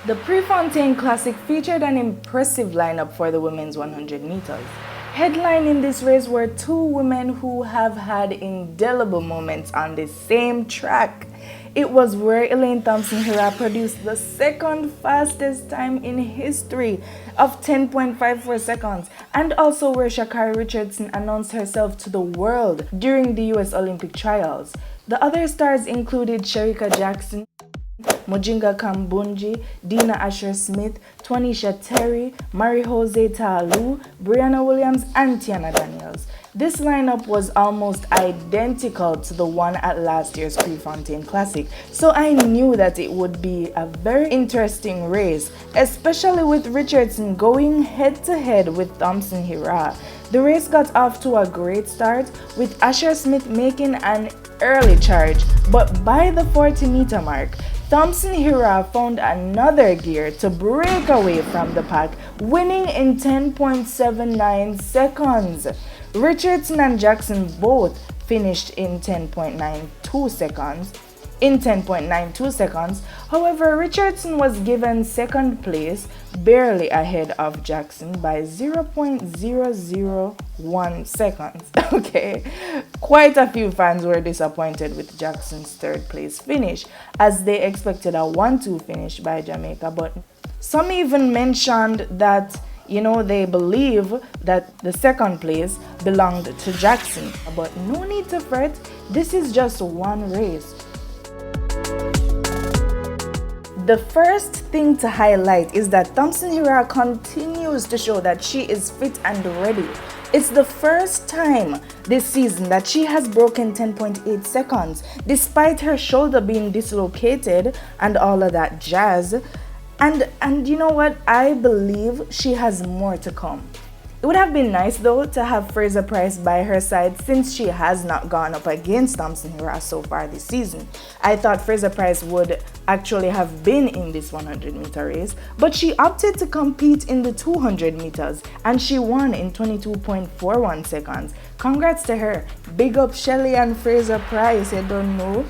The Prefontaine Classic featured an impressive lineup for the women's 100 meters. Headlining this race were two women who have had indelible moments on the same track. It was where Elaine Thompson Herah produced the second fastest time in history of 10.54 seconds, and also where Sha'Carri Richardson announced herself to the world during the US Olympic trials. The other stars included Shericka Jackson, Mujinga Kambunji, Dina Asher-Smith, Twanisha Terry, Marie-Jose Ta'Alou, Brianna Williams, and Tiana Daniels. This lineup was almost identical to the one at last year's Prefontaine Classic, so I knew that it would be a very interesting race, especially with Richardson going head-to-head with Thompson Herah. The race got off to a great start, with Asher-Smith making an early charge, but by the 40-meter mark, Thompson Herah found another gear to break away from the pack, winning in 10.79 seconds. Richardson and Jackson both finished in 10.92 seconds. However, Richardson was given second place, barely ahead of Jackson by 0.001 seconds. Okay, quite a few fans were disappointed with Jackson's third place finish, as they expected a 1-2 finish by Jamaica, but some even mentioned that they believe that the second place belonged to Jackson. But no need to fret, this is just one race. The first thing to highlight is that Thompson Herah continues to show that she is fit and ready. It's the first time this season that she has broken 10.8 seconds, despite her shoulder being dislocated and all of that jazz. And you know what? I believe she has more to come. It would have been nice though to have Fraser-Pryce by her side, since she has not gone up against Thompson Herah so far this season. I thought Fraser-Pryce would actually have been in this 100-meter race, but she opted to compete in the 200 meters and she won in 22.41 seconds. Congrats to her. Big up Shelly and Fraser-Pryce, you don't know.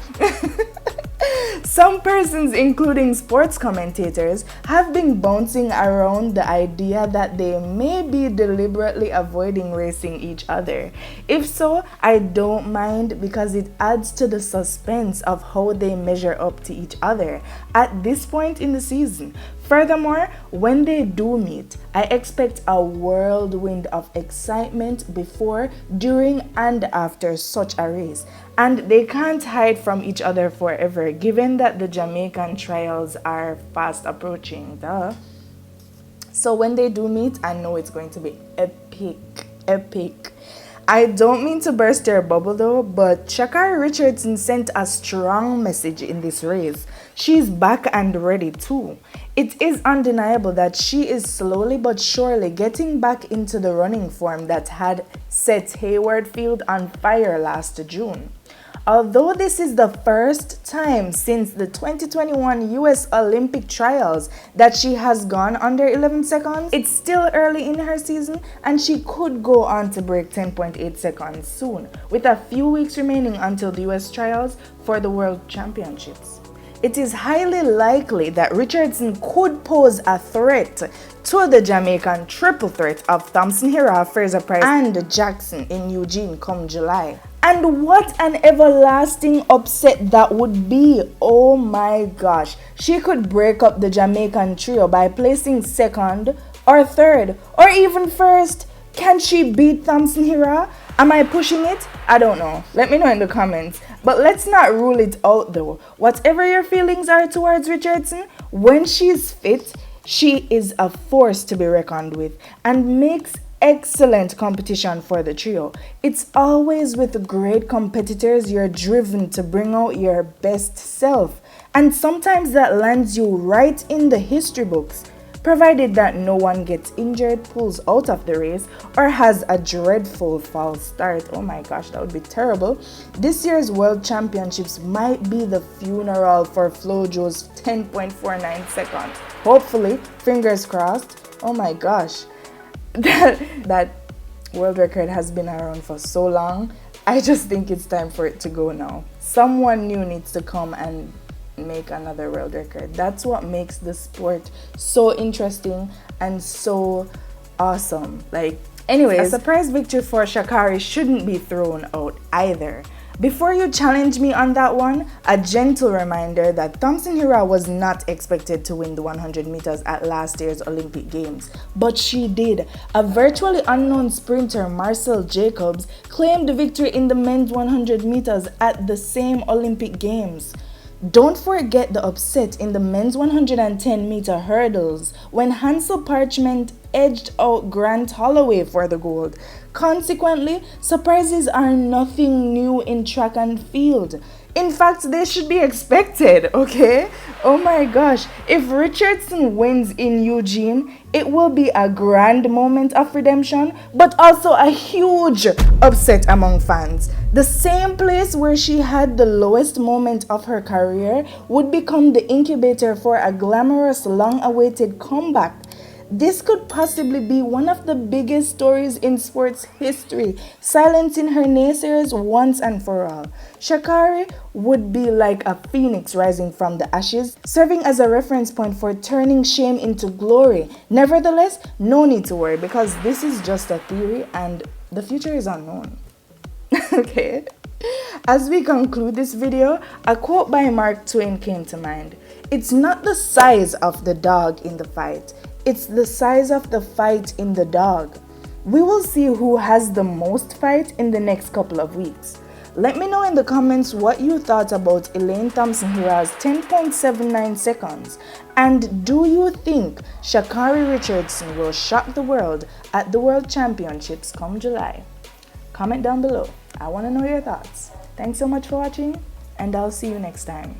Some persons, including sports commentators, have been bouncing around the idea that they may be deliberately avoiding racing each other. If so, I don't mind, because it adds to the suspense of how they measure up to each other at this point in the season. Furthermore, when they do meet, I expect a whirlwind of excitement before, during, and after such a race. And they can't hide from each other forever, given that the Jamaican trials are fast approaching. Duh. So when they do meet, I know it's going to be epic. I don't mean to burst your bubble though, but Sha'Carri Richardson sent a strong message in this race. She's back and ready too. It is undeniable that she is slowly but surely getting back into the running form that had set Hayward Field on fire last June. Although this is the first time since the 2021 US Olympic trials that she has gone under 11 seconds, it's still early in her season and she could go on to break 10.8 seconds soon, with a few weeks remaining until the US trials for the World Championships. It is highly likely that Richardson could pose a threat to the Jamaican triple threat of Thompson Herah, Fraser-Pryce, and Jackson in Eugene come July. And what an everlasting upset that would be. Oh my gosh. She could break up the Jamaican trio by placing second or third or even first. Can she beat Thompson Herah? Am I pushing it? I don't know. Let me know in the comments. But let's not rule it out though. Whatever your feelings are towards Richardson, when she's fit, she is a force to be reckoned with and makes excellent competition for the trio. It's always with great competitors you're driven to bring out your best self, and sometimes that lands you right in the history books, provided that no one gets injured, pulls out of the race, or has a dreadful false start. Oh my gosh, that would be terrible. This year's World Championships might be the funeral for Flojo's 10.49 seconds. Hopefully, fingers crossed. Oh my gosh. That world record has been around for so long. I just think it's time for it to go now. Someone new needs to come and make another world record. That's what makes the sport so interesting and so awesome. Like, anyways, a surprise victory for Sha'Carri shouldn't be thrown out either. Before you challenge me on that one, a gentle reminder that Thompson Herah was not expected to win the 100 meters at last year's Olympic Games, but she did. A virtually unknown sprinter, Marcel Jacobs, claimed the victory in the men's 100 meters at the same Olympic Games. Don't forget the upset in the men's 110 meter hurdles when Hansel Parchment edged out Grant Holloway for the gold. Consequently, surprises are nothing new in track and field. In fact, they should be expected, okay? Oh my gosh, if Richardson wins in Eugene, it will be a grand moment of redemption, but also a huge upset among fans. The same place where she had the lowest moment of her career would become the incubator for a glamorous, long-awaited comeback. This could possibly be one of the biggest stories in sports history, silencing her naysayers once and for all. Sha'Carri would be like a phoenix rising from the ashes, serving as a reference point for turning shame into glory. Nevertheless, no need to worry because this is just a theory and the future is unknown. Okay? As we conclude this video, a quote by Mark Twain came to mind. It's not the size of the dog in the fight. It's the size of the fight in the dog. We will see who has the most fight in the next couple of weeks. Let me know in the comments what you thought about Elaine Thompson Herah's 10.79 seconds. And do you think Sha'Carri Richardson will shock the world at the World Championships come July? Comment down below. I want to know your thoughts. Thanks so much for watching, and I'll see you next time.